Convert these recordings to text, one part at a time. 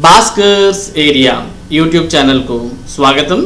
Bhaskar's area YouTube ఛానల్కు స్వాగతం.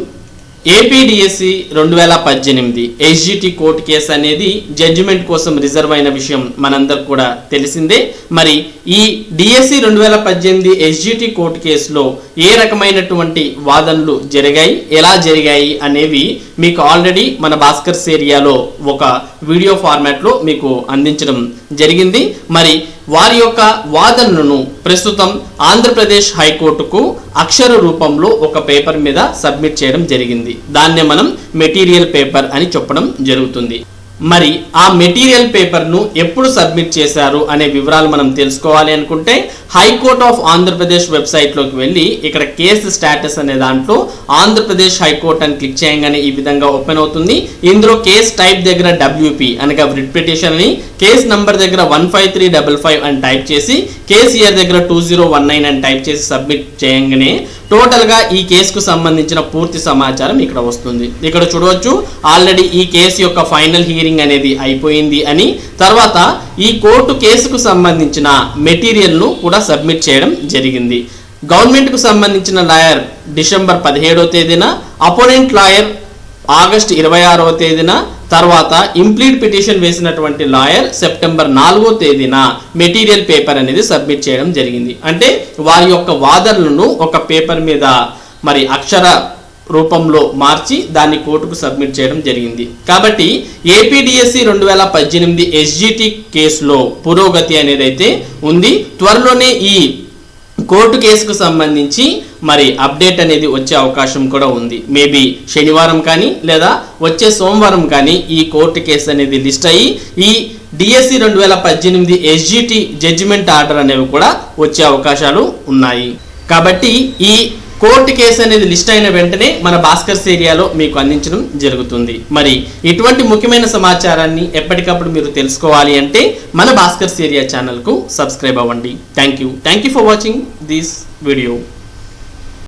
APDSC 2018 SGT court case అనేది జడ్జిమెంట్ కోసం రిజర్వ్ అయిన విషయం మనందరికి కూడా తెలిసిందే. మరి ఈ డిఎస్సి 2018 ఎస్జిటి కోర్టు కేసులో ఏ రకమైనటువంటి వాదనలు జరిగాయి, ఎలా జరిగాయి అనేవి మీకు ఆల్రెడీ మన భాస్కర్స్ ఏరియాలో ఒక వీడియో ఫార్మాట్లో మీకు అందించడం జరిగింది. మరి వారి యొక్క వాదనలను ప్రస్తుతం ఆంధ్రప్రదేశ్ హైకోర్టుకు అక్షర రూపంలో ఒక పేపర్ మీద సబ్మిట్ చేయడం జరిగింది. దాన్నే మనం మెటీరియల్ పేపర్ అని చెప్పడం జరుగుతుంది. మరి ఆ మెటీరియల్ పేపర్ను ఎప్పుడు సబ్మిట్ చేశారు అనే వివరాలు మనం తెలుసుకోవాలి అనుకుంటే హైకోర్ట్ ఆఫ్ ఆంధ్రప్రదేశ్ వెబ్సైట్లోకి వెళ్ళి ఇక్కడ కేసు స్టేటస్ అనే దాంట్లో ఆంధ్రప్రదేశ్ హైకోర్ట్ అని క్లిక్ చేయగానే ఈ విధంగా ఓపెన్ అవుతుంది. ఇందులో కేస్ టైప్ దగ్గర WP అనగా రిట్ పిటిషన్ అని, కేస్ నంబర్ దగ్గర 15355 అని టైప్ చేసి, కేస్ ఇయర్ దగ్గర 2019 అని టైప్ చేసి సబ్మిట్ చేయగానే టోటల్గా ఈ కేసుకు సంబంధించిన పూర్తి సమాచారం ఇక్కడ వస్తుంది. ఇక్కడ చూడవచ్చు ఆల్రెడీ ఈ కేసు యొక్క ఫైనల్ హియరింగ్ అనేది అయిపోయింది అని, తర్వాత ఈ కోర్టు కేసుకు సంబంధించిన మెటీరియల్ను కూడా సబ్మిట్ చేయడం జరిగింది. గవర్నమెంట్కు సంబంధించిన లాయర్ డిసెంబర్ 17వ తేదీన, అపోనెంట్ లాయర్ ఆగస్టు 26వ తేదీన, తర్వాత ఇంప్లీట్ పిటిషన్ వేసినటువంటి లాయర్ సెప్టెంబర్ 4వ తేదీన మెటీరియల్ పేపర్ అనేది సబ్మిట్ చేయడం జరిగింది. అంటే వారి యొక్క వాదనలను ఒక పేపర్ మీద మరి అక్షర రూపంలో మార్చి దాన్ని కోర్టుకు సబ్మిట్ చేయడం జరిగింది. కాబట్టి ఏపీడిఎస్సి 2018 ఎస్జిటి కేసులో పురోగతి అనేది అయితే ఉంది. త్వరలోనే ఈ కోర్టు కేసుకు సంబంధించి మరి అప్డేట్ అనేది వచ్చే అవకాశం కూడా ఉంది. మేబీ శనివారం కానీ లేదా వచ్చే సోమవారం కానీ ఈ కోర్టు కేసు అనేది లిస్ట్ అయ్యి ఈ డిఎస్సి 2018 ఎస్జిటి జడ్జిమెంట్ ఆర్డర్ అనేవి కూడా వచ్చే అవకాశాలు ఉన్నాయి. కాబట్టి ఈ కోర్టు కేసు అనేది లిస్ట్ అయిన వెంటనే మన భాస్కర్స్ ఏరియాలో మీకు అందించడం జరుగుతుంది. మరి ఇటువంటి ముఖ్యమైన సమాచారాన్ని ఎప్పటికప్పుడు మీరు తెలుసుకోవాలి అంటే మన భాస్కర్స్ ఏరియా ఛానల్కు సబ్స్క్రైబ్ అవ్వండి. Thank you for watching this video.